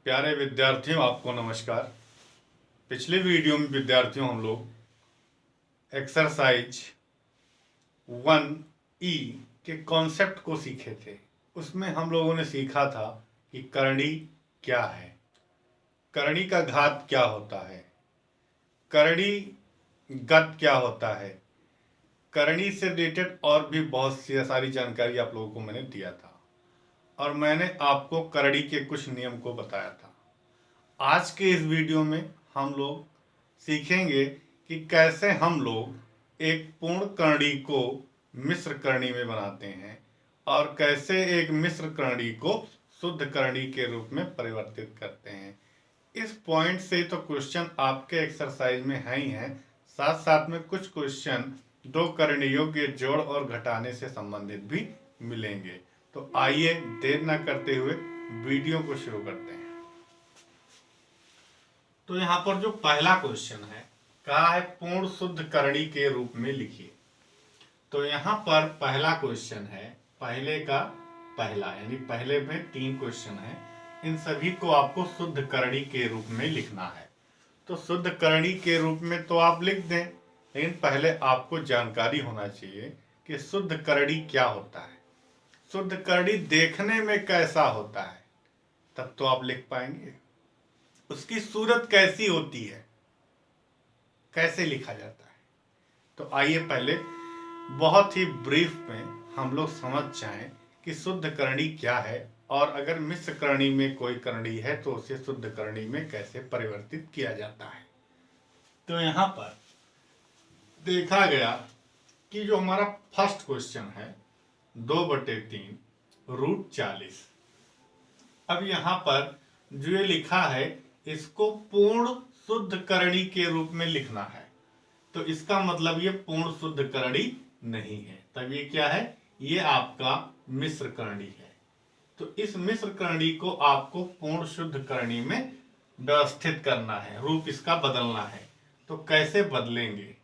प्यारे विद्यार्थियों, आपको नमस्कार। पिछले वीडियो में विद्यार्थियों हम लोग एक्सरसाइज 1E के कॉन्सेप्ट को सीखे थे। उसमें हम लोगों ने सीखा था कि करणी क्या है, करणी का घात क्या होता है, करणी गत क्या होता है, करणी से रिलेटेड और भी बहुत सी सारी जानकारी आप लोगों को मैंने दिया था और मैंने आपको करणी के कुछ नियम को बताया था। आज के इस वीडियो में हम लोग सीखेंगे कि कैसे हम लोग एक पूर्ण करणी को मिश्र करणी में बनाते हैं और कैसे एक मिश्र करणी को शुद्ध करणी के रूप में परिवर्तित करते हैं। इस पॉइंट से तो क्वेश्चन आपके एक्सरसाइज में है ही हैं, साथ साथ में कुछ क्वेश्चन दो करणियों के जोड़ और घटाने से संबंधित भी मिलेंगे। तो आइए देर न करते हुए वीडियो को शुरू करते हैं। तो यहाँ पर जो पहला क्वेश्चन है, कहा है पूर्ण शुद्ध करणी के रूप में लिखिए। तो यहाँ पर पहला क्वेश्चन है, पहले का पहला, यानी पहले में 3 क्वेश्चन है, इन सभी को आपको शुद्ध करणी के रूप में लिखना है। तो शुद्ध करणी के रूप में तो आप लिख दें, लेकिन पहले आपको जानकारी होना चाहिए कि शुद्ध करणी क्या होता है, शुद्ध करणी देखने में कैसा होता है, तब तो आप लिख पाएंगे। उसकी सूरत कैसी होती है, कैसे लिखा जाता है। तो आइए पहले बहुत ही ब्रीफ में हम लोग समझ जाएं कि शुद्ध करणी क्या है और अगर मिश्र करणी में कोई करणी है तो उसे शुद्ध करणी में कैसे परिवर्तित किया जाता है। तो यहां पर देखा गया कि जो हमारा फर्स्ट क्वेश्चन है 2/3 √40। अब यहां पर जो ये लिखा है इसको पूर्ण शुद्ध करणी के रूप में लिखना है, तो इसका मतलब ये पूर्ण शुद्ध करणी नहीं है, तब ये क्या है, ये आपका मिश्र करणी है। तो इस मिश्र करणी को आपको पूर्ण शुद्ध करणी में व्यवस्थित करना है, रूप इसका बदलना है। तो कैसे बदलेंगे,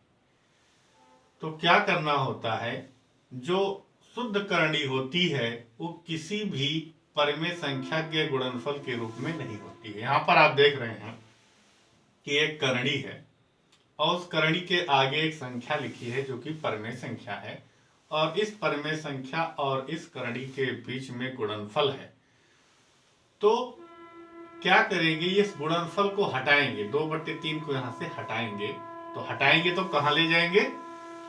तो क्या करना होता है, जो शुद्ध करणी होती है वो किसी भी परिमेय संख्या के गुणनफल के रूप में नहीं होती है। यहां पर आप देख रहे हैं कि एक करणी है और उस करणी के आगे एक संख्या लिखी है जो कि परिमेय संख्या है, और इस परिमेय संख्या और इस करणी के बीच में गुणनफल है। तो क्या करेंगे, इस गुणनफल को हटाएंगे, 2/3 को यहां से हटाएंगे। तो हटाएंगे तो कहां ले जाएंगे,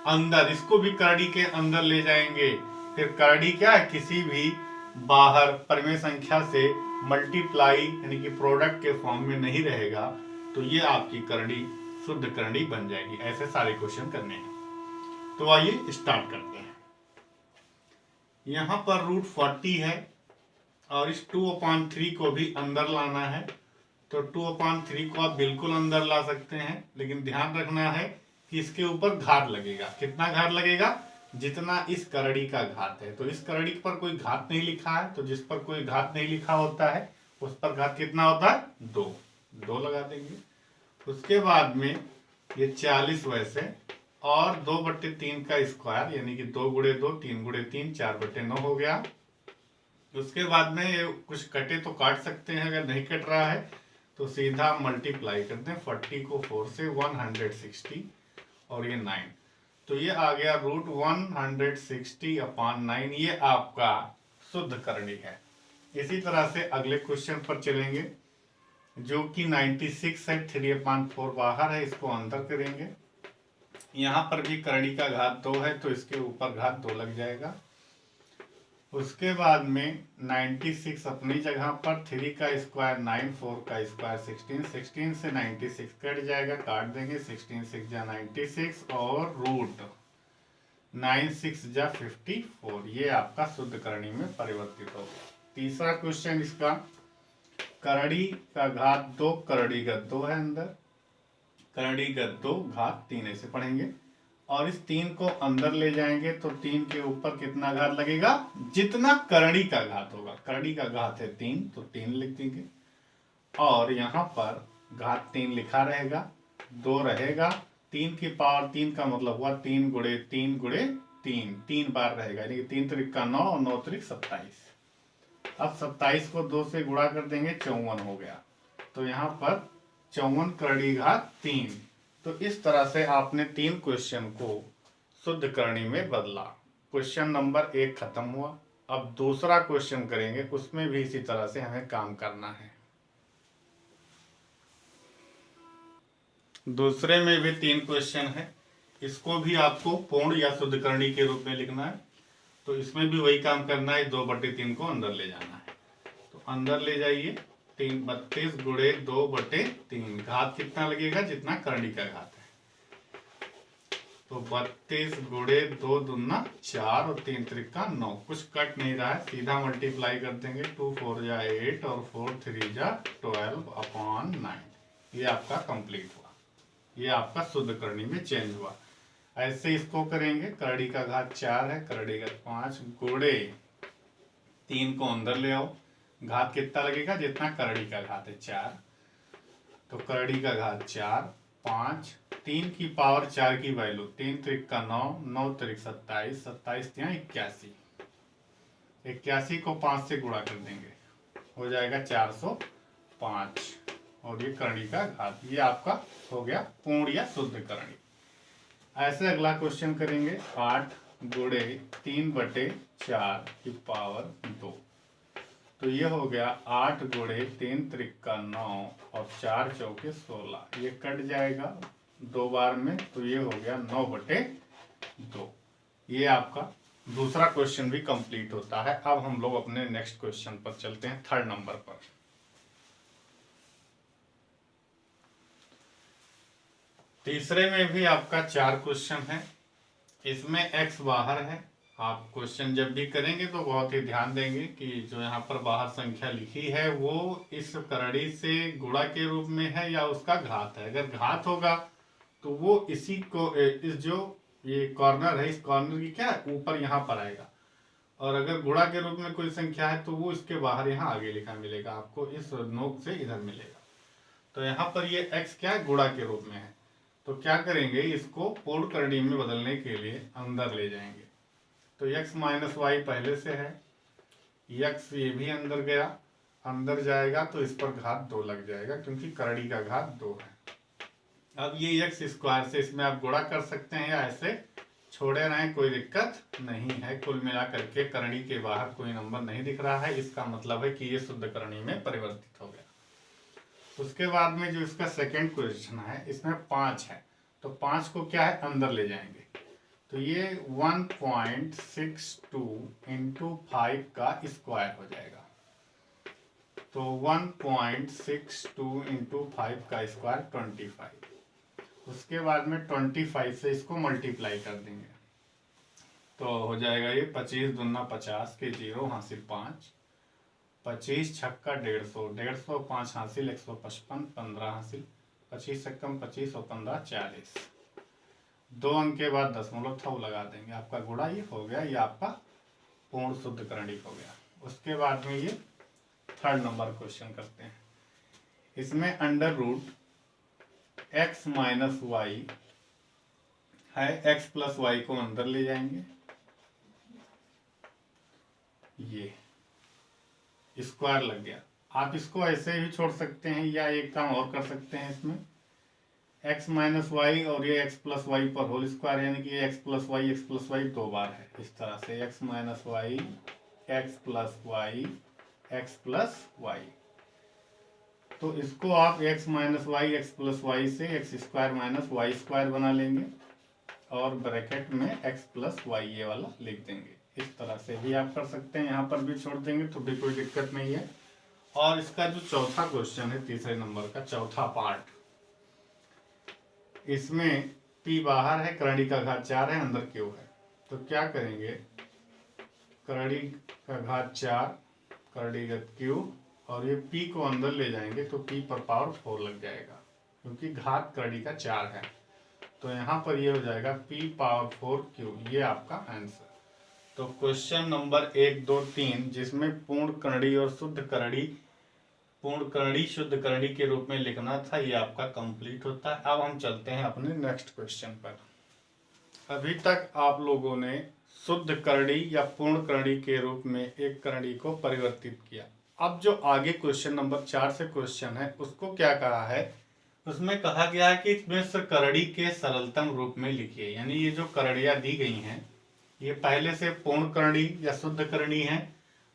अंदर, इसको भी करणी के अंदर ले जाएंगे। फिर करणी क्या है, किसी भी बाहर परिमेय संख्या से मल्टीप्लाई यानी कि प्रोडक्ट के फॉर्म में नहीं रहेगा, तो ये आपकी करणी शुद्ध करणी बन जाएगी। ऐसे सारे क्वेश्चन करने हैं। तो आइए स्टार्ट करते हैं। यहां पर √40 है और इस 2/3 को भी अंदर लाना है। तो 2/3 को आप बिल्कुल अंदर ला सकते हैं, लेकिन ध्यान रखना है कि इसके ऊपर घात लगेगा। कितना घात लगेगा, जितना इस करणी का घात है। तो इस करणी पर कोई घात नहीं लिखा है, तो जिस पर कोई घात नहीं लिखा होता है उस पर घात कितना होता है, 2 लगा देंगे। उसके बाद में ये 40 वैसे, और 2/3 का स्क्वायर यानी कि 2 × 2 3 × 3 4/9 हो गया। उसके बाद में ये कुछ कटे तो काट सकते हैं, अगर नहीं कट रहा है तो सीधा मल्टीप्लाई करते हैं। 40 को 4 से 160 और ये 9, तो ये आ गया √160/9। ये आपका शुद्ध करणी है। इसी तरह से अगले क्वेश्चन पर चलेंगे जो कि 96 है, 3/4 बाहर है, इसको अंदर करेंगे। यहां पर भी करणी का घात 2 है तो इसके ऊपर घात 2 लग जाएगा। उसके बाद में 96 अपनी जगह पर, 3 का स्क्वायर 9, 4 का स्क्वायर 16, 16 से 96 कट जाएगा, काट देंगे, 16 6 जा 96 और √9 6 जा 54। ये आपका शुद्ध करणी में परिवर्तित हो गया। तीसरा क्वेश्चन इसका, करणी का घात 2, करणी गत 2 है अंदर, करणी गत 2 घात 3 ऐसे पढ़ेंगे, और इस 3 को अंदर ले जाएंगे। तो 3 के ऊपर कितना घात लगेगा, जितना करणी का घात होगा। करणी का घात है 3 तो 3 लिख देंगे, और यहाँ पर घात 3 लिखा रहेगा, 2 रहेगा। 3 की पावर 3 का मतलब हुआ 3 × 3 × 3, 3 बार रहेगा, यानी कि 3 × 3 = 9 और 9 × 3 = 27। अब 27 को 2 से गुणा कर देंगे, 54 हो गया। तो यहाँ पर 54 करड़ी घात 3। तो इस तरह से आपने 3 क्वेश्चन को शुद्ध करणी में बदला। क्वेश्चन नंबर 1 खत्म हुआ। अब दूसरा क्वेश्चन करेंगे, उसमें भी इसी तरह से हमें काम करना है। दूसरे में भी 3 क्वेश्चन है, इसको भी आपको पूर्ण या शुद्ध करणी के रूप में लिखना है। तो इसमें भी वही काम करना है, 2/3 को अंदर ले जाना है। तो अंदर ले जाइए, 32 गुणे 2/3। घात कितना लगेगा? जितना करणी का घात है। तो 32 गुणे 2 दूना 4 और 3 त्रिका 9। कुछ कट नहीं रहा है, सीधा मल्टीप्लाई कर देंगे। 2 4 जा 8 और 4 3 जा 12/9। ये आपका कंप्लीट हुआ, ये आपका शुद्ध करणी में चेंज हुआ। ऐसे इसको करेंगे, करड़ी का घात 4 है, करड़ी का 5 गुणे 3 को अंदर ले आओ। घात कितना लगेगा? जितना करड़ी का घात है 4। तो करड़ी का घात 4, 5, 3 की पावर 4 की वैल्यू 3 त्रिक 9, 9 त्रिक 27, 27 यहाँ 81। 81 को 5 से गुणा कर देंगे, हो जाएगा 405। और ये करणी का घात, ये आपका हो गया पूर्ण या शुद्ध करणी। ऐसे अगला क्वेश्चन करेंगे, 8 गुणे 3/4 की पावर 2। तो ये हो गया 8 गुणे 3 त्रिका 9 और 4 चौके 16। ये कट जाएगा 2 बार में, तो ये हो गया 9/2। ये आपका दूसरा क्वेश्चन भी कंप्लीट होता है। अब हम लोग अपने नेक्स्ट क्वेश्चन पर चलते हैं, 3rd नंबर पर। तीसरे में भी आपका 4 क्वेश्चन है, इसमें x बाहर है। आप क्वेश्चन जब भी करेंगे तो बहुत ही ध्यान देंगे कि जो यहाँ पर बाहर संख्या लिखी है वो इस करड़ी से गुणा के रूप में है या उसका घात है। अगर घात होगा तो वो इसी को, इस जो ये कॉर्नर है, इस कॉर्नर की क्या ऊपर यहाँ पर आएगा। और अगर गुणा के रूप में कोई संख्या है तो वो इसके बाहर यहाँ आगे लिखा मिलेगा, आपको इस नोक से इधर मिलेगा। तो यहाँ पर ये x क्या है? गुणा के रूप में है। तो क्या करेंगे, इसको पूर्ण करणी में बदलने के लिए अंदर ले जाएंगे। तो x माइनस वाई पहले से है, x ये भी अंदर गया, अंदर जाएगा तो इस पर घात 2 लग जाएगा क्योंकि करणी का घात 2 है। अब ये x स्क्वायर से इसमें आप गुणा कर सकते हैं या ऐसे छोड़े रहें, कोई दिक्कत नहीं है। कुल मिला करके करणी के बाहर कोई नंबर नहीं दिख रहा है, इसका मतलब है कि ये शुद्ध करणी में परिवर्तित हो गया। उसके बाद में जो इसका सेकंड क्वेश्चन है, इसमें 5 है। तो 5 को क्या है? अंदर ले जाएंगे। तो ये 1.62 इंटू 5 का स्क्वायर हो जाएगा। तो 1.62 इंटू 5 का स्क्वायर 25। उसके बाद में 25 से इसको मल्टीप्लाई कर देंगे, तो हो जाएगा ये 25 दूना 50 के 0 हासिल 5, 25 छक्का 150, 150 5 हासिल 155, 15 हासिल, 25 से कम 25 और 15 40। 2 अंक के बाद दशमलव थव लगा देंगे, आपका गुणा ये हो गया, ये आपका पूर्ण शुद्ध करणी हो गया। उसके बाद में ये 3rd नंबर क्वेश्चन करते हैं। इसमें under root x minus y है, x प्लस वाई को अंदर ले जाएंगे, ये स्क्वायर लग गया। आप इसको ऐसे ही छोड़ सकते हैं या एक काम और कर सकते हैं, इसमें x माइनस वाई और ये x प्लस वाई पर होल स्क्वायर, यानी कि x प्लस वाई 2 बार है। इस तरह से x minus y, x plus y, x plus y. तो इसको आप x minus y, x plus y से x square minus y square बना लेंगे और ब्रैकेट में x प्लस वाई ये वाला लिख देंगे। इस तरह से भी आप कर सकते हैं, यहाँ पर भी छोड़ देंगे तो भी कोई दिक्कत नहीं है। और इसका जो चौथा क्वेश्चन है, तीसरे नंबर का चौथा पार्ट, इसमें p बाहर है, करणी का घात 4 है, अंदर q है। तो क्या करेंगे, करणी का घात 4, करणी का q और ये p को अंदर ले जाएंगे तो p पर पावर 4 लग जाएगा क्योंकि घात करणी का 4 है। तो यहाँ पर ये हो जाएगा p पावर 4 q, ये आपका आंसर। तो क्वेश्चन नंबर 1 2 3 जिसमें पूर्ण करणी और शुद्ध करणी, पूर्ण करणी शुद्ध करणी के रूप में लिखना था, ये आपका कंप्लीट होता है। अब हम चलते हैं अपने नेक्स्ट क्वेश्चन पर। अभी तक आप लोगों ने शुद्ध करड़ी या पूर्ण करड़ी के रूप में एक करड़ी को परिवर्तित किया। अब जो आगे क्वेश्चन नंबर 4 से क्वेश्चन है उसको क्या कहा है, उसमें कहा गया है कि मिश्र करड़ी के सरलतम रूप में लिखिए। यानी ये जो करड़ियाँ दी गई हैं ये पहले से पूर्ण करड़ी या शुद्ध करड़ी है।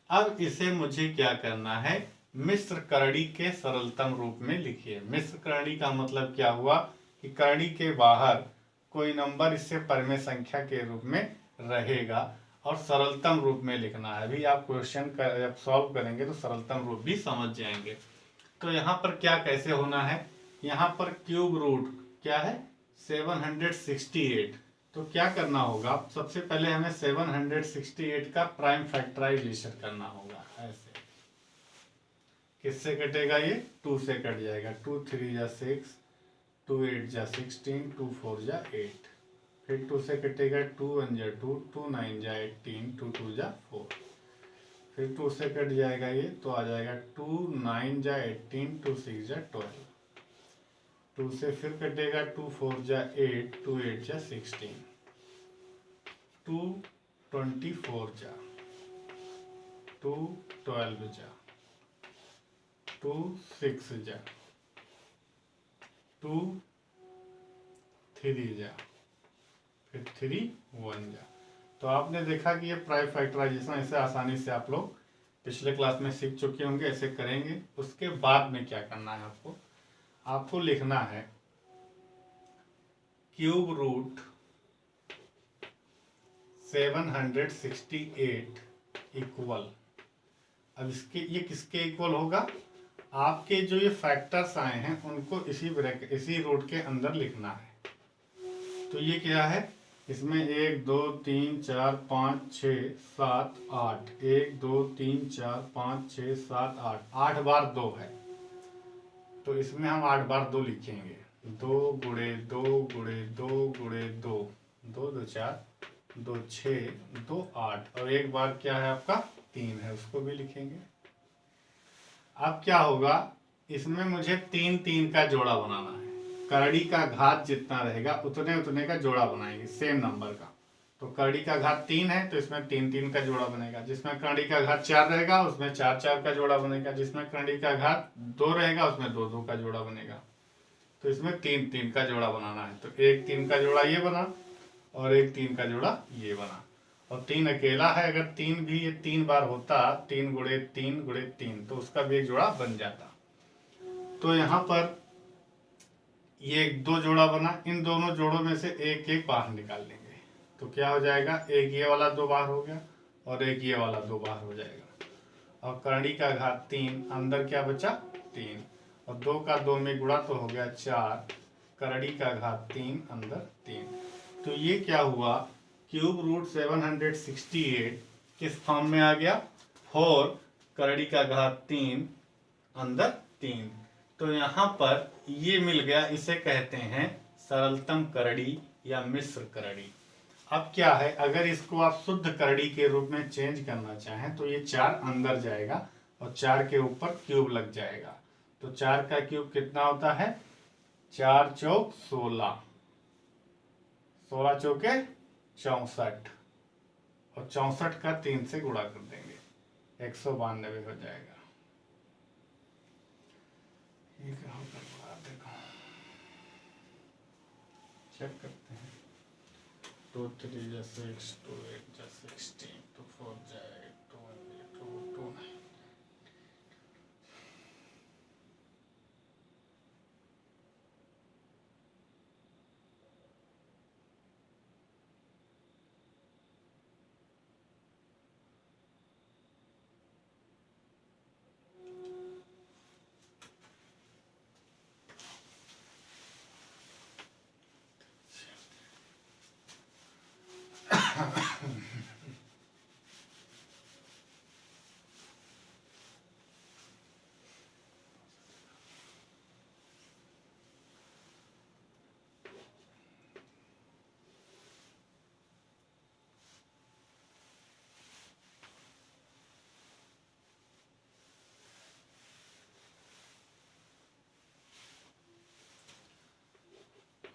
अब इसे मुझे क्या करना है, मिश्र करड़ी के सरलतम रूप में लिखिए। मिश्र करड़ी का मतलब क्या हुआ कि करड़ी के बाहर कोई नंबर इससे परिमेय संख्या के रूप में रहेगा और सरलतम रूप में लिखना है। अभी आप क्वेश्चन जब सॉल्व करेंगे तो सरलतम रूप भी समझ जाएंगे। तो यहाँ पर क्या कैसे होना है, यहाँ पर क्यूब रूट क्या है 768। तो क्या करना होगा, सबसे पहले हमें 768 का प्राइम फैक्टराइजेशन करना होगा। ऐसे किससे कटेगा, ये 2 से कट जाएगा। 2 3 जा 6, 2 8 जा 16, 2 4 जा 8, फिर 2 से कटेगा 2 1 जा 2, 2 9 जा 18, 2 2 जा 4, फिर 2 से कट जाएगा ये तो आ जाएगा 2 9 जा 18, 2 6 जा 12, 2 से फिर कटेगा 2 4 जा 8, 2 8 जा 16, 2 24 जा, 2 12 जा, 2 6 जा, 2 3 जा, फिर 3 1 जा। तो आपने देखा कि ये प्राइम फैक्टराइजेशन ऐसे आसानी से आप लोग पिछले क्लास में सीख चुके होंगे, ऐसे करेंगे। उसके बाद में क्या करना है आपको लिखना है क्यूब रूट 768 इक्वल। अब इसके ये किसके इक्वल होगा, आपके जो ये फैक्टर्स आए हैं उनको इसी रूट के अंदर लिखना है। तो ये क्या है, इसमें 1 2 3 4 5 6 7 8, 1 2 3 4 5 6 7 8, 8 बार 2 है तो इसमें हम 8 बार 2 लिखेंगे। 2 गुणे 2 गुणे 2 गुणे 2, 2 2 4, 2 6, 2 8, और एक बार क्या है आपका 3 है, उसको भी लिखेंगे। अब क्या होगा, इसमें मुझे 3 3 का जोड़ा बनाना है। करड़ी का घात जितना रहेगा उतने उतने का जोड़ा बनाएंगे सेम नंबर का। तो करड़ी का घात 3 है तो इसमें 3 3 का जोड़ा बनेगा। जिसमें करड़ी का घात 4 रहेगा उसमें 4 4 का जोड़ा बनेगा। जिसमें करड़ी का घात 2 रहेगा उसमें 2 2 का जोड़ा बनेगा। तो इसमें 3 3 का जोड़ा बनाना है। तो एक 3 का जोड़ा ये बना और एक 3 का जोड़ा ये बना, और 3 अकेला है। अगर 3 भी ये 3 बार होता, 3 गुणे 3 गुणे 3, तो उसका भी एक जोड़ा बन जाता। तो यहाँ पर ये 2 जोड़ा बना, इन दोनों जोड़ों में से एक एक बाहर निकाल लेंगे। तो क्या हो जाएगा, एक ये वाला 2 बार हो गया और एक ये वाला 2 बार हो जाएगा। और करड़ी का घात 3, अंदर क्या बचा 3, और 2 का 2 में गुणा तो हो गया 4, करड़ी का घात 3, अंदर 3। तो ये क्या हुआ, क्यूब रूट 768 किस फॉर्म में आ गया, 4 करड़ी का घात 3 अंदर 3। तो यहाँ पर ये मिल गया, इसे कहते हैं सरलतम करड़ी या मिश्र करड़ी। अब क्या है, अगर इसको आप शुद्ध करड़ी के रूप में चेंज करना चाहें तो ये 4 अंदर जाएगा और 4 के ऊपर क्यूब लग जाएगा। तो 4 का क्यूब कितना होता है, 4 चौक 16, 16 चौके 64, और 64 का 3 से गुणा कर देंगे, 192 हो जाएगा। ये कहाँ पर देखो चेक करते हैं। 2 3 जा 6, 2 8 जा 16, 2 4 जा 8, 2 1 जा 2, 2 9।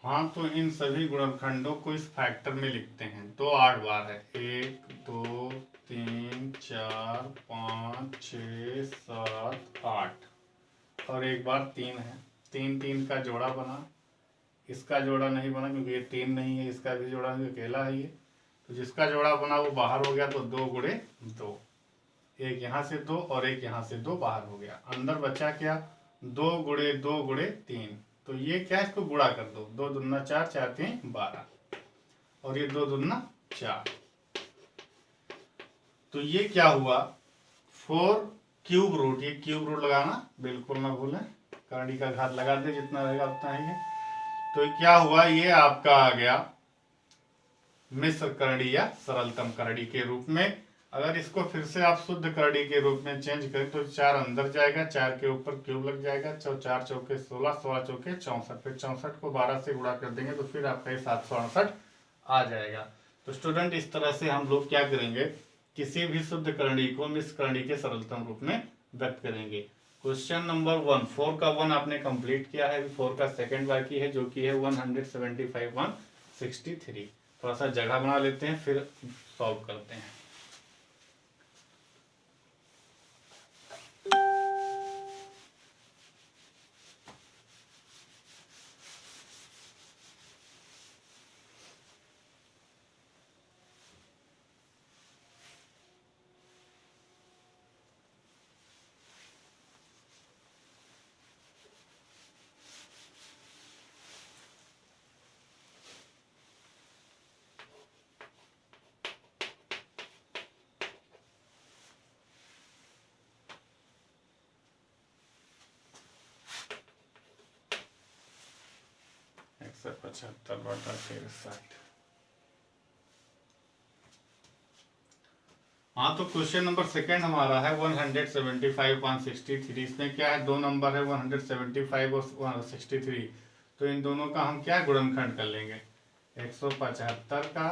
हाँ, तो इन सभी गुणनखंडों को इस फैक्टर में लिखते हैं। तो 8 बार है, 1 2 3 4 5 6 7 8 और एक बार 3 है। 3 3 का जोड़ा बना, इसका जोड़ा नहीं बना क्योंकि ये 3 नहीं है, इसका भी जोड़ा नहीं, अकेला है ये। तो जिसका जोड़ा बना वो बाहर हो गया, तो 2 गुणे 2, एक यहाँ से 2 और एक यहाँ से 2 बाहर हो गया। अंदर बचा क्या, 2 गुणे 2 गुणे 3। तो ये क्या है, इसको गुणा कर दो, 2 दूना 4, 4 3 12 और ये 2 दूना 4। तो ये क्या हुआ, 4 क्यूब रूट, ये क्यूब रूट लगाना बिल्कुल ना भूलें, करड़ी का घात लगा दे, जितना रहेगा उतना है ये। तो क्या हुआ, ये आपका आ गया मिश्र करड़ी या सरलतम करड़ी के रूप में। अगर इसको फिर से आप शुद्ध करड़ी के रूप में चेंज करें तो 4 अंदर जाएगा, 4 के ऊपर क्यूब लग जाएगा, 4 चौके 16, 16 चौके 64, फिर 64 को 12 से गुणा कर देंगे तो फिर आपका ये 768 आ जाएगा। तो स्टूडेंट, इस तरह से हम लोग क्या करेंगे, किसी भी शुद्ध करणी को मिश्र करणी के सरलतम रूप में व्यक्त करेंगे। क्वेश्चन नंबर 1, 4 का 1 आपने कंप्लीट किया है, 4 का सेकंड बाकी है जो कि है 175 163। थोड़ा सा जगह बना लेते हैं फिर सॉल्व करते हैं। से 75 बटा 63। हाँ, तो क्वेश्चन नंबर सेकंड हमारा है 175 163। इसमें क्या है, दो नंबर है 175 और 163। तो इन दोनों का हम क्या गुणनखंड कर लेंगे, 175 का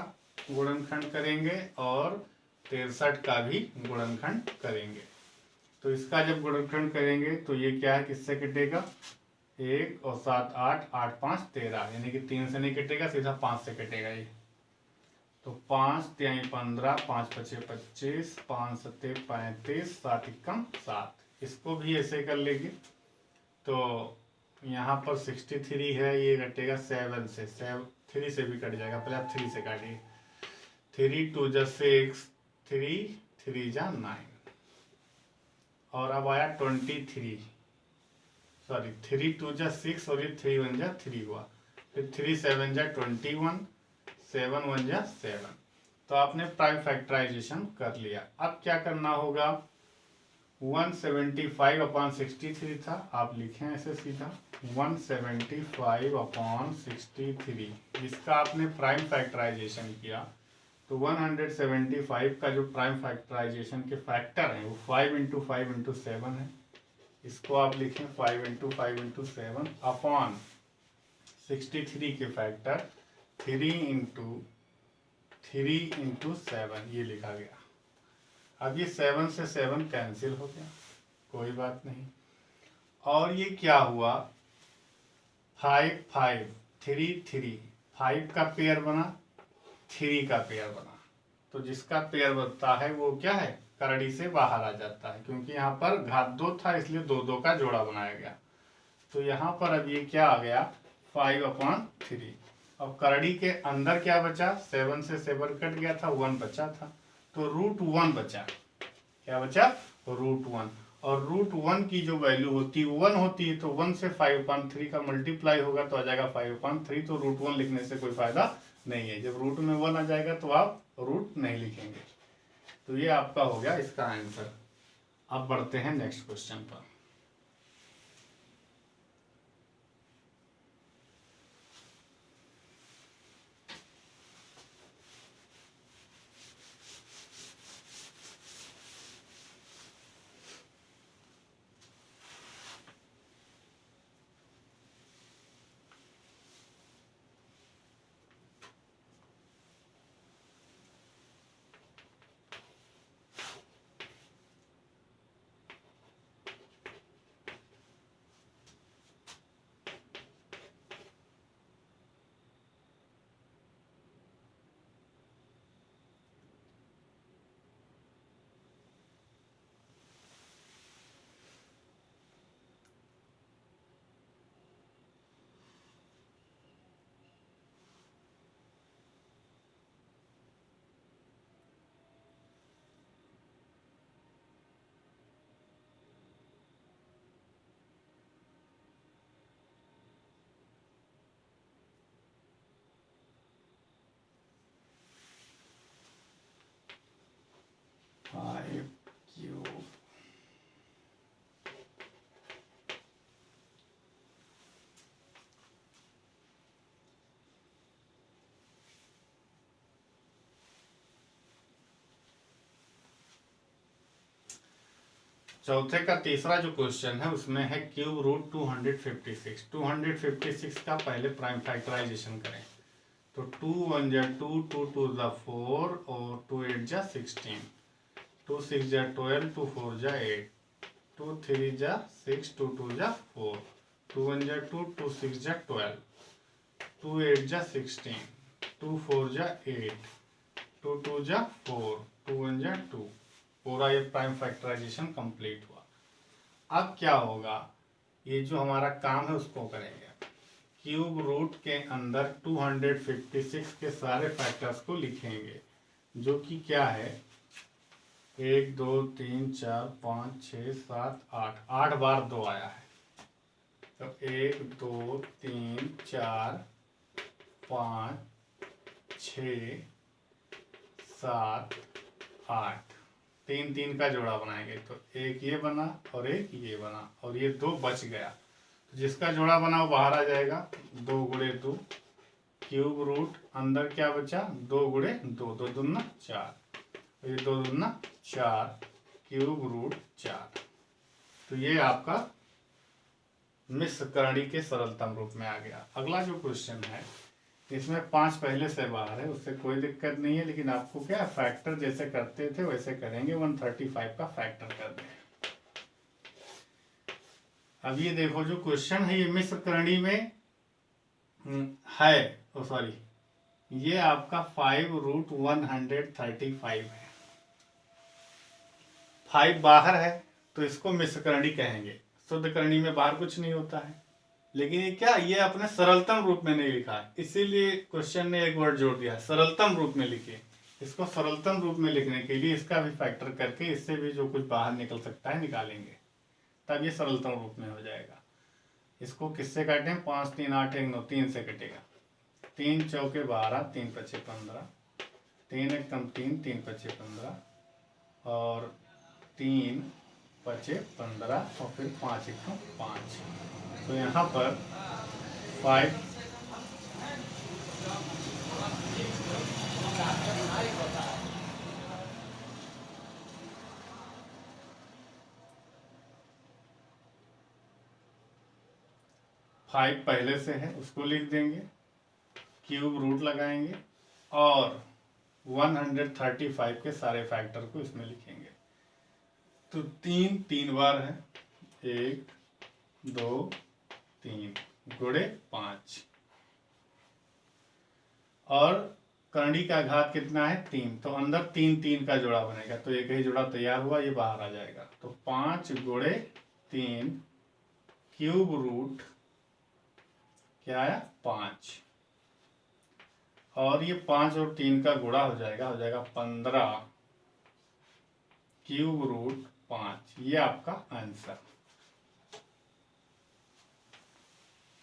गुणनखंड करेंगे और 63 का भी गुणनखंड करेंगे। तो इसका जब गुणनखंड करेंगे तो ये क्या है, किससे कटेगा, 1 और 7 8, 8 5 13, यानी कि 3 से नहीं कटेगा, सीधा 5 से कटेगा ये। तो 5 3 15, 5 5 25, 5 7 35, 7 1 7। इसको भी ऐसे कर लेंगे तो यहाँ पर 63 है, ये कटेगा 7 से, 3 से भी कट जाएगा, पहले आप 3 से काटिए। 3 2 जा 6, 3 3 जा 9 और अब आया 23, सॉरी 3 2 जा 6 और ये 3 1 जा 3 हुआ, फिर 3 7 जा 21, 7 1 जा 7। तो आपने प्राइम फैक्टराइजेशन कर लिया। अब क्या करना होगा, 175 अपॉन 63 था, आप लिखें ऐसे सीधा 175 अपॉन 63। इसका आपने प्राइम फैक्टराइजेशन किया तो 175 का जो प्राइम फैक्टराइजेशन के फैक्टर हैं वो 5 इंटू 5 इंटू 7 है। इसको आप लिखें 5 इंटू 5 इंटू 7 अपॉन 63 के फैक्टर 3 इंटू 3 इंटू 7, ये लिखा गया। अब ये 7 से 7 कैंसिल हो गया, कोई बात नहीं। और ये क्या हुआ, 5 5 3 3, 5 का पेयर बना, 3 का पेयर बना। तो जिसका पेयर बनता है वो क्या है, करड़ी से बाहर आ जाता है, क्योंकि यहाँ पर घात 2 था इसलिए 2 2 का जोड़ा बनाया गया। तो यहाँ पर अब ये क्या आ गया, 5 अपॉन 3। अब करड़ी के अंदर क्या बचा, 7 से 7 कट गया था, 1 बचा था, तो √1 बचा। क्या बचा, √1। और √1 की जो वैल्यू होती है 1 होती है, तो 1 से 5/3 का मल्टीप्लाई होगा तो आ जाएगा 5/3। तो √1 लिखने से कोई फायदा नहीं है, जब रूट में 1 आ जाएगा तो आप रूट नहीं लिखेंगे। तो ये आपका हो गया इसका आंसर। अब बढ़ते हैं नेक्स्ट क्वेश्चन पर। चौथे का तीसरा जो क्वेश्चन है उसमें है क्यूब रूट 256। 256 का पहले प्राइम फैक्टराइजेशन करें। तो 2 1 जा 2, 2 2 जा 4 और 2 8 जा 16, 2 6 जा 12, 2 4 जा 8, 2 3 जा 6, 2 2 जा 4, 2 1 जा 2, 2 6 जा 12, 2 8 जा 16, 2 4 जा 8, 2 2 जा 4, 2 1 जा 2। पूरा ये प्राइम फैक्टराइजेशन कंप्लीट हुआ। अब क्या होगा, ये जो हमारा काम है उसको करेंगे। क्यूब रूट के अंदर 256 के सारे फैक्टर्स को लिखेंगे, जो कि क्या है 1 2 3 4 5 6 7 8, 8 बार 2 आया है। तो 1 2 3 4 5 6 7 8, 3 3 का जोड़ा बनाएंगे। तो एक ये बना और एक ये बना और ये 2 बच गया। तो जिसका जोड़ा बना वो बाहर आ जाएगा, 2 गुणे 2। क्यूब रूट अंदर क्या बचा, 2 गुणे 2, 2 दूना 4, ये 2 दूना 4, क्यूब रूट 4। तो ये आपका मिश्र करणी के सरलतम रूप में आ गया। अगला जो क्वेश्चन है इसमें 5 पहले से बाहर है, उससे कोई दिक्कत नहीं है, लेकिन आपको क्या फैक्टर जैसे करते थे वैसे करेंगे। 135 का फैक्टर कर दें। अब ये देखो जो क्वेश्चन है ये मिश्र करणी में है, सॉरी ये आपका 5 रूट 135 है। 5 बाहर है तो इसको मिश्र करणी कहेंगे। शुद्ध करणी में बाहर कुछ नहीं होता है, लेकिन ये क्या, ये अपने सरलतम रूप में नहीं लिखा है, इसीलिए क्वेश्चन ने एक वर्ड जोड़ दिया, सरलतम रूप में लिखिए। इसको सरलतम रूप में लिखने के लिए इसका भी फैक्टर करके इससे भी जो कुछ बाहर निकल सकता है निकालेंगे, तब ये सरलतम रूप में हो जाएगा। इसको किससे काटें, 5 3 8 1 9, 3 से कटेगा। 3 चौके 12, 3 पचे 15, 3 एक कम 3, 3 पचे 15 और 3 पचे 15 और फिर 5 एक कम 5। तो यहाँ पर 5 पहले से है उसको लिख देंगे, क्यूब रूट लगाएंगे और 135 के सारे फैक्टर को इसमें लिखेंगे। तो 3 3 बार है, 1 2 3 गुणे 5 और करणी का घात कितना है 3, तो अंदर 3 3 का जोड़ा बनेगा, तो एक ही जोड़ा तैयार हुआ, ये बाहर आ जाएगा। तो 5 गुणे 3 क्यूब रूट क्या आया 5, और ये 5 और 3 का गुणा हो जाएगा 15 क्यूब रूट 5। ये आपका आंसर।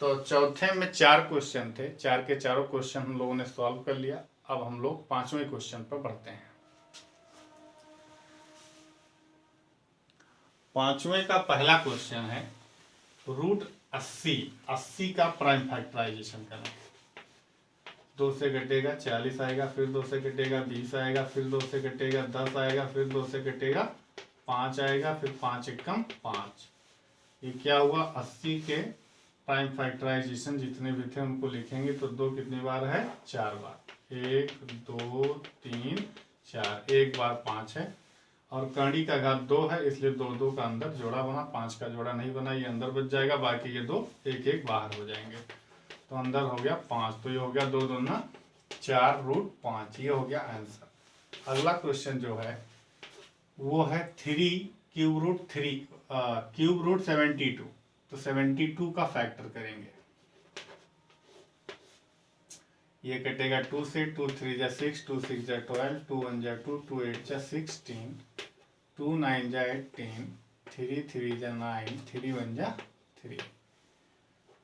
तो चौथे में 4 क्वेश्चन थे, 4 के चारों क्वेश्चन हम लोगों ने सॉल्व कर लिया। अब हम लोग 5वें क्वेश्चन पर बढ़ते हैं। 5वें का पहला क्वेश्चन है रूट 80 का प्राइम फैक्टराइजेशन करना। 2 से घटेगा 40 आएगा, फिर 2 से घटेगा 20 आएगा, फिर 2 से घटेगा 10 आएगा, फिर 2 से घटेगा 5 आएगा, फिर 5 एकम 5। ये क्या हुआ, 80 के प्राइम फैक्टराइजेशन जितने भी थे उनको लिखेंगे। तो 2 कितनी बार है, 4 बार, 1 2 3 4, एक बार 5 है और करणी का घात 2 है, इसलिए 2 2 का अंदर जोड़ा बना, 5 का जोड़ा नहीं बना, ये अंदर बच जाएगा, बाकी ये 2 एक एक बाहर हो जाएंगे। तो अंदर हो गया 5, तो ये हो गया 2 दूना 4 रूट 5, ये हो गया आंसर। अगला क्वेश्चन जो है वो है 3 क्यूब रूट 3 क्यूब रूट 72। तो 72 का फैक्टर करेंगे। ये कटेगा 2 से, 2 3 जा 6, 2 6 जा 12, 2 1 जा 2, 2 8 जा 16, 2 9 जा 18, 3 3 जा 9, 3 1 जा 3।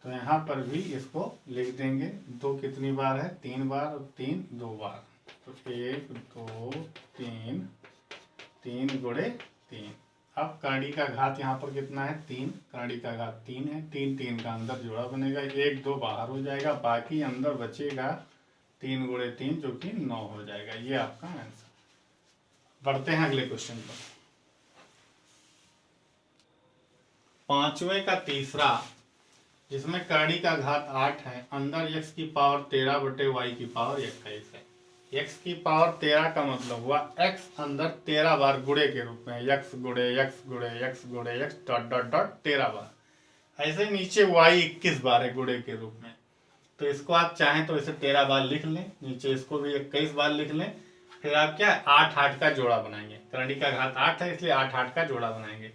तो यहाँ पर भी इसको लिख देंगे। 2 कितनी बार है, 3 बार और 3 2 बार। तो 1 2 3, 3 गुणे 3। अब करणी का घात यहाँ पर कितना है, 3, करणी का घात 3 है, 3 3 का अंदर जोड़ा बनेगा, 1 2 बाहर हो जाएगा, बाकी अंदर बचेगा 3 गुणे 3 जो कि 9 हो जाएगा। ये आपका आंसर। बढ़ते हैं अगले क्वेश्चन पर। पांचवें का तीसरा, जिसमें करड़ी का घात 8 है, अंदर x की पावर 13 बटे y की पावर 21 है। x की पावर 13 का मतलब हुआ x अंदर 13 बार गुणे के रूप में, x गुणे x गुणे x गुणे x डॉट डॉट डॉट 13 बार। ऐसे नीचे y 21 बार है गुणे के रूप में। तो इसको आप चाहें तो इसे 13 बार लिख लें, नीचे इसको भी 21 बार लिख लें। फिर आप क्या 8 का जोड़ा बनाएंगे, करड़ी का घात 8 है इसलिए 8 का जोड़ा बनाएंगे।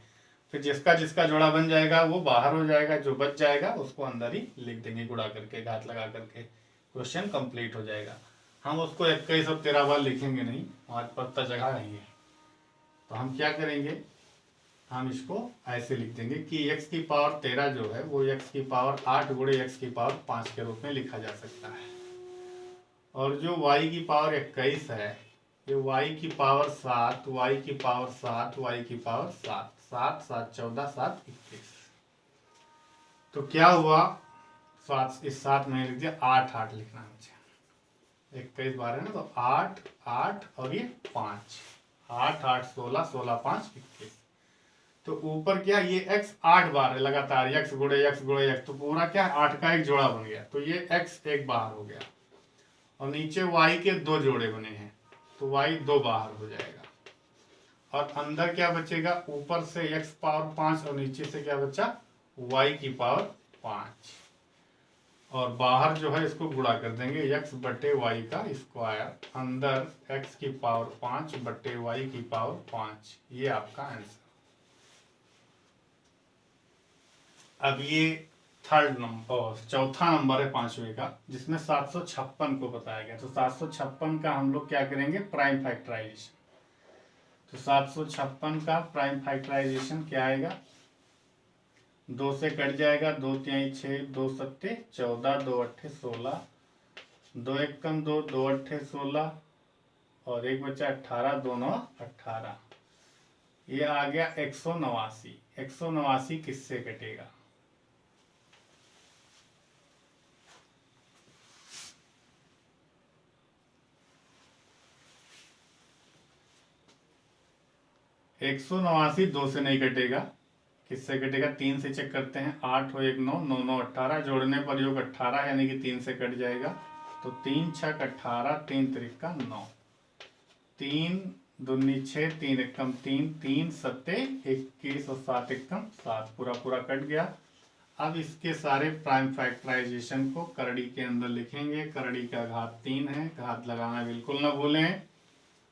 फिर जिसका जिसका जोड़ा बन जाएगा वो बाहर हो जाएगा, जो बच जाएगा उसको अंदर ही लिख देंगे गुणा करके, घात लगा करके, क्वेश्चन कंप्लीट हो जाएगा। हम उसको 21 और 13 बार लिखेंगे नहीं, आज पत्ता जगह नहीं है। तो हम क्या करेंगे, हम इसको ऐसे लिख देंगे कि x की पावर 13 जो है वो x की पावर 8 गुणे x की पावर 5 के रूप में लिखा जा सकता है। और जो y की पावर 21 है, ये y की पावर 7, y की पावर 7, y की पावर 7, 7 7 14 7 21। तो क्या हुआ, 7 इस 7 में लिख दिया, 8 8 लिखना है मुझे, 21 बार है ना, तो 8 8 और ये 5, 8 8 16 16 5 21। तो ऊपर क्या, ये x 8 बार है लगातार, x गुणे x, तो पूरा क्या 8 का एक जोड़ा बन गया, तो ये x एक बाहर हो गया। और नीचे y के 2 जोड़े बने हैं, तो y 2 बाहर हो जाएगा। और अंदर क्या बचेगा, ऊपर से x पावर 5 और नीचे से क्या बचा, y की पावर 5। और बाहर जो है इसको गुणा कर देंगे, x बटे y का स्क्वायर, अंदर x की पावर 5 बटे y की पावर 5। ये आपका आंसर। अब ये थर्ड नंबर, चौथा नंबर है पांचवे का, जिसमें 756 को बताया गया। तो 756 का हम लोग क्या करेंगे, प्राइम फैक्टराइजेशन। तो 756 का प्राइम फैक्टराइजेशन क्या आएगा, 2 से कट जाएगा, 2 तिहाई 6, 2 सत्ते 14, 2 अट्ठे 16, 2 एकम 2, 2 अट्ठे 16 और एक बचा 18, 2 9 18। ये आ गया 189। 189 किससे कटेगा, एक सौ नवासी 2 से नहीं कटेगा, किससे कटेगा, 3 से चेक करते हैं, 8 हो 1 9, 9 9 18, जोड़ने पर योग 18 यानी कि 3 से कट जाएगा। तो 3 6 18, 3 त्रिका 9, 3 दूनी 6, 3 एकम 3, 3 सत्ते 21 और 7 एकम 7, पूरा पूरा कट गया। अब इसके सारे प्राइम फैक्टराइजेशन को करड़ी के अंदर लिखेंगे। करड़ी का घात 3 है, घात लगाना बिल्कुल ना भूलें।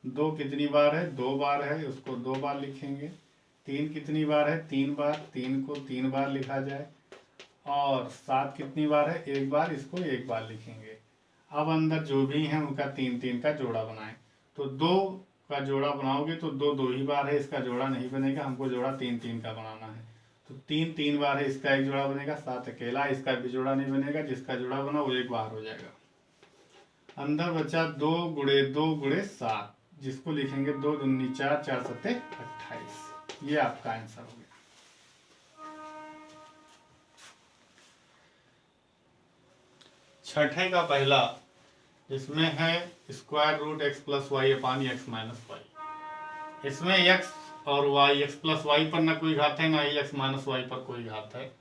2 कितनी बार है, 2 बार है, उसको 2 बार लिखेंगे। 3 कितनी बार है, 3 बार, 3 को 3 बार लिखा जाए। और 7 कितनी बार है, 1 बार, इसको 1 बार लिखेंगे। अब अंदर जो भी है उनका 3 3 का जोड़ा बनाएं। तो 2 का जोड़ा बनाओगे तो 2 2 ही बार है, इसका जोड़ा नहीं बनेगा, हमको जोड़ा 3 3 का बनाना है। तो 3 3 बार है, इसका एक जोड़ा बनेगा, 7 अकेला, इसका भी जोड़ा नहीं बनेगा, जिसका जोड़ा बना वो 1 बार हो जाएगा। अंदर बचा 2 गुणे 2 गुणे 7, जिसको लिखेंगे 2 दूनी 4, 4 सत्ते 28। ये आपका आंसर हो गया। छठे का पहला, इसमें है square root x plus y upon x minus y. इसमें x और y, x प्लस वाई पर ना कोई घात है, ना ही x माइनस वाई पर कोई घात है,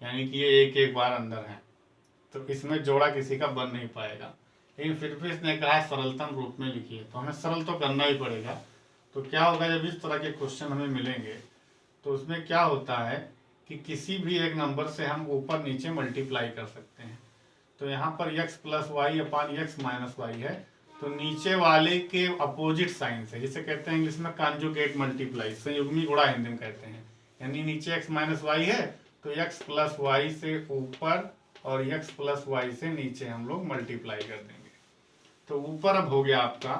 यानी कि ये एक एक बार अंदर है। तो इसमें जोड़ा किसी का बन नहीं पाएगा। लेकिन फिर भी इसने कहा है सरलतम रूप में लिखिए, तो हमें सरल तो करना ही पड़ेगा। तो क्या होगा, जब इस तरह के क्वेश्चन हमें मिलेंगे तो उसमें क्या होता है कि किसी भी एक नंबर से हम ऊपर नीचे मल्टीप्लाई कर सकते हैं। तो यहाँ पर x plus y upon x minus y है, तो नीचे वाले के अपोजिट साइन से, जिसे कहते हैं इंग्लिश में कॉन्जुगेट मल्टीप्लाई, संयुग्मी गुणा हिंदी में कहते हैं। यानी नीचे x माइनस वाई है तो x प्लस वाई से ऊपर और x प्लस वाई से नीचे हम लोग मल्टीप्लाई कर देंगे। तो ऊपर अब हो गया आपका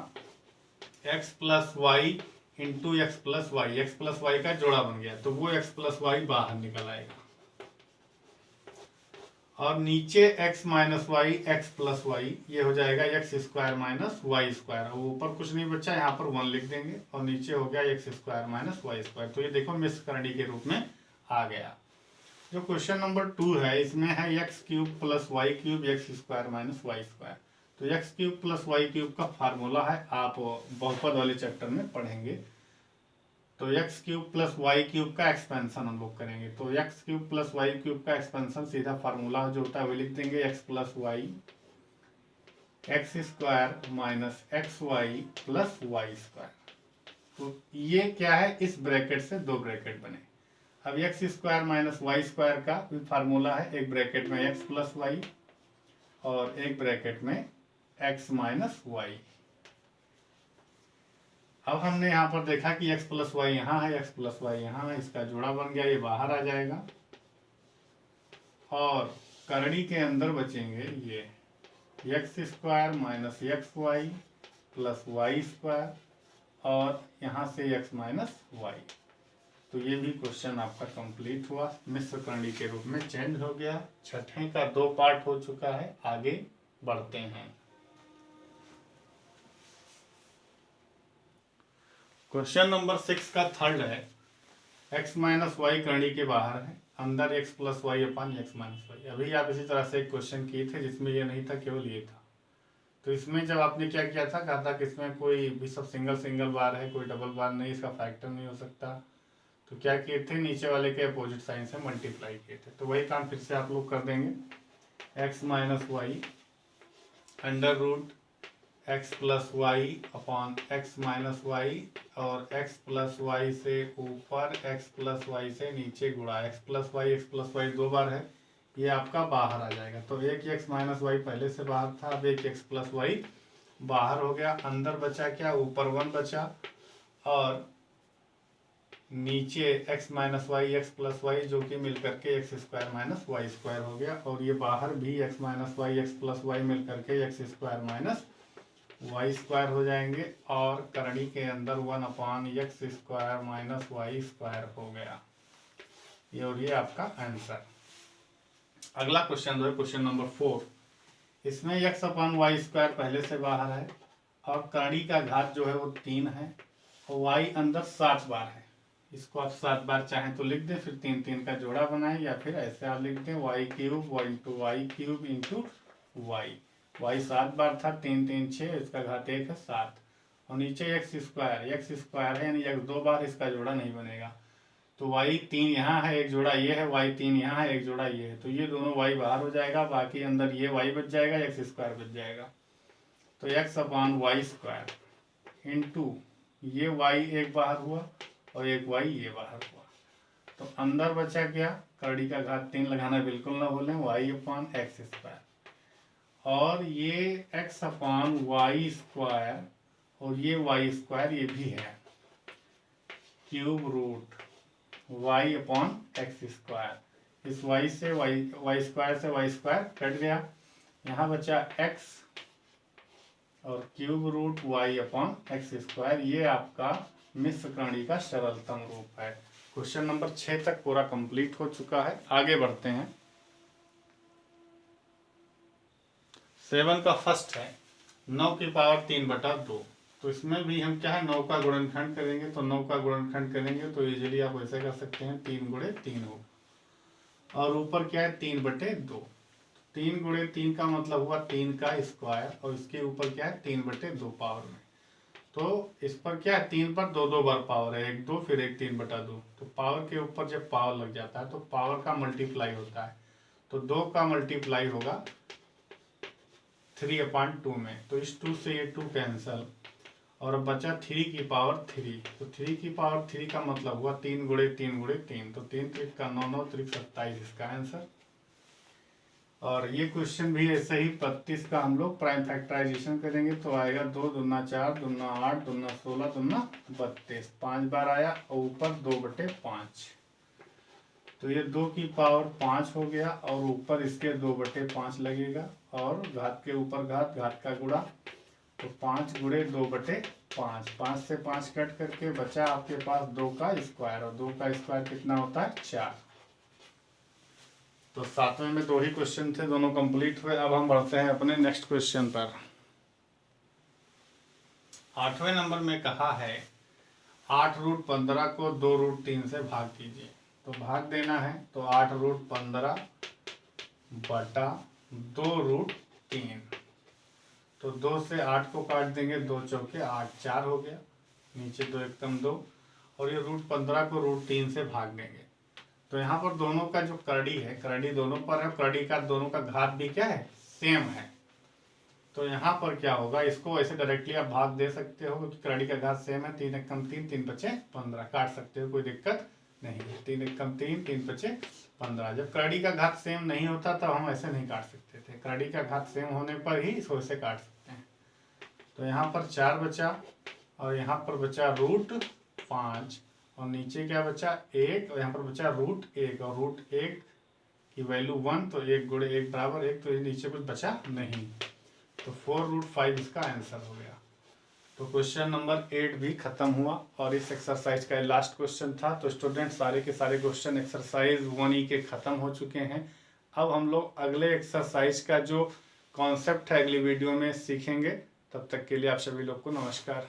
x plus y into x plus y, x plus y का जोड़ा बन गया, तो वो x प्लस वाई बाहर निकल आएगा। और नीचे x minus y x plus y, ये हो जाएगा x square minus y square. और ऊपर कुछ नहीं बचा, यहाँ पर 1 लिख देंगे, और नीचे हो गया x square minus y square. तो ये देखो मिश्र करणी के रूप में आ गया। जो क्वेश्चन नंबर 2 है, इसमें है x cube plus y cube x square minus y square. तो x cube plus y cube का फार्मूला है, आप बहुपद वाले चैप्टर में पढ़ेंगे। तो x cube plus y cube का एक्सपेंशन हम लोग करेंगे। तो x cube plus y cube का एक्सपेंशन सीधा फार्मूला जो होता है वही लिख देंगे, x plus y x square minus x y plus y square. तो ये क्या है, इस ब्रैकेट से दो ब्रैकेट बने। अब x square minus y square का भी फार्मूला है, एक ब्रैकेट में एक्स प्लस वाई और एक ब्रैकेट में एक्स माइनस वाई। अब हमने यहाँ पर देखा कि x प्लस वाई यहाँ है, x प्लस वाई यहाँ है, इसका जोड़ा बन गया, ये बाहर आ जाएगा और करनी के अंदर बचेंगे ये x square minus x y plus y square और यहाँ से x माइनस वाई। तो ये भी क्वेश्चन आपका कंप्लीट हुआ, मिश्र करणी के रूप में चेंज हो गया। छठे का 2 पार्ट हो चुका है, आगे बढ़ते हैं। क्वेश्चन नंबर 6 का थर्ड है, x माइनस वाई करणी के बाहर है, अंदर x प्लस वाई अपन एक्स माइनस वाई। अभी आप इसी तरह से एक क्वेश्चन किए थे जिसमें ये नहीं था, केवल ये था। तो इसमें जब आपने क्या किया था, कहा था कि इसमें कोई भी सब सिंगल सिंगल बार है, कोई डबल बार नहीं, इसका फैक्टर नहीं हो सकता। तो क्या किए थे, नीचे वाले के अपोजिट साइन से मल्टीप्लाई किए थे। तो वही काम फिर से आप लोग कर देंगे, x minus y under root x plus y upon x minus y और एक्स प्लस वाई से ऊपर एक्स प्लस वाई से नीचे गुणा एक्स प्लस वाई 2 बार है, ये आपका बाहर आ जाएगा। तो एक एक्स माइनस वाई पहले से बाहर था, अब एक एक्स प्लस वाई बाहर हो गया। अंदर बचा क्या, ऊपर 1 बचा और नीचे x minus y x plus y जो कि मिल करके x square minus y square हो गया। और ये बाहर भी x minus y x plus y मिल करके x square minus y square हो जाएंगे और करणी के अंदर 1 upon x square minus y square हो गया। ये और ये आपका आंसर। अगला क्वेश्चन जो है क्वेश्चन नंबर 4, इसमें एक्स अपॉन वाई स्क्वायर पहले से बाहर है और करणी का घात जो है वो 3 है और वाई अंदर 7 बार है। इसको आप 7 बार चाहें तो लिख दें, फिर 3 3 का जोड़ा बनाएं, या फिर ऐसे आप लिख दें y cube into y cube into y. Y 7 बार था, 3 3 6, इसका घात 1 है 7 और नीचे एक्स स्क्वायर है यानी एक 2 बार, इसका जोड़ा नहीं बनेगा। तो वाई 3 यहाँ है, एक जोड़ा ये है, वाई 3 यहाँ है, एक जोड़ा ये है, तो ये दोनों वाई बाहर हो जाएगा, बाकी अंदर ये वाई बच जाएगा, एक्स स्क्वायर बच जाएगा। तो x upon y square into ये वाई एक बाहर हुआ और एक वाई ये बाहर हुआ। तो अंदर बचा क्या, करणी का घात 3 लगाना बिल्कुल ना भूलें, वाई अपॉन एक्स स्क्वायर और ये x अपॉन वाई स्क्वायर और ये वाई स्क्वायर ये भी है, cube root y upon x square. इस y से वाई स्क्वायर से वाई स्क्वायर कट गया, यहाँ बचा x और cube root y upon x square. ये आपका मिश्र करणी का सरलतम रूप है। क्वेश्चन नंबर 6 तक पूरा कंप्लीट हो चुका है, आगे बढ़ते हैं। 7 का फर्स्ट है 9 की पावर 3/2। तो इसमें भी हम क्या है 9 का गुणनखंड करेंगे, तो 9 का गुणनखंड करेंगे तो इजीली आप ऐसे कर सकते हैं 3 गुणे 3 होगा और ऊपर क्या है 3/2। 3 गुणे 3 का मतलब हुआ 3 का स्क्वायर और इसके ऊपर क्या है 3/2 पावर में। तो इस पर क्या है 3 पर 2 2 बार पावर है, 1 2 फिर 1 3/2। तो पावर के ऊपर जब पावर लग जाता है तो पावर का मल्टीप्लाई होता है, तो 2 का मल्टीप्लाई होगा 3/2 में। तो इस 2 से ये 2 कैंसल और अब बचा 3 की पावर 3। तो 3 की पावर 3 का मतलब हुआ 3 गुणे 3 गुणे 3, तो 3 3 का 9 9 3 27 इसका आंसर। और ये क्वेश्चन भी ऐसे ही 32 का हम लोग प्राइम फैक्टराइजेशन करेंगे तो आएगा 2 दूना 4 दूना 8 दूना 16 दूना 32, 5 बार आया और ऊपर 2/5। तो ये 2 की पावर 5 हो गया और ऊपर इसके 2/5 लगेगा और घात के ऊपर घात, घात का गुणा, तो 5 गुणे 2/5। 5 से 5 कट करके बचा आपके पास 2 का स्क्वायर और 2 का स्क्वायर कितना होता है 4। तो 7वें में 2 ही क्वेश्चन थे, दोनों कंप्लीट हुए। अब हम बढ़ते हैं अपने नेक्स्ट क्वेश्चन पर। 8वें नंबर में कहा है 8√15 को 2√3 से भाग कीजिए। तो भाग देना है तो 8√15 बटा 2√3। तो 2 से 8 को काट देंगे, 2 चौके 8, 4 हो गया, नीचे 2 एकम 2 और ये √15 को √3 से भाग देंगे। तो यहाँ पर दोनों का जो करड़ी है, करड़ी दोनों पर है, करड़ी का दोनों का घात भी क्या है, सेम है। तो यहाँ पर क्या होगा, इसको ऐसे डायरेक्टली आप भाग दे सकते हो क्योंकि करड़ी का घात सेम है। 3 × 3, 3 × 5 = 15, काट सकते हो, कोई दिक्कत नहीं है। 3 × 3, 3 × 5 = 15। जब करड़ी का घात सेम नहीं होता तब हम ऐसे नहीं काट सकते थे, करड़ी का घात सेम होने पर ही इसको ऐसे काट सकते हैं। तो यहाँ पर 4 बचा और यहाँ पर बचा √5 और नीचे क्या बचा 1 और यहाँ पर बचा √1 और √1 की वैल्यू 1, तो 1 × 1 = 1, तो नीचे कुछ बचा नहीं। तो 4√5 इसका आंसर हो गया। तो क्वेश्चन नंबर 8 भी खत्म हुआ और इस एक्सरसाइज का लास्ट क्वेश्चन था। तो स्टूडेंट सारे के सारे क्वेश्चन एक्सरसाइज 1E के खत्म हो चुके हैं। अब हम लोग अगले एक्सरसाइज का जो कॉन्सेप्ट है अगली वीडियो में सीखेंगे। तब तक के लिए आप सभी लोग को नमस्कार।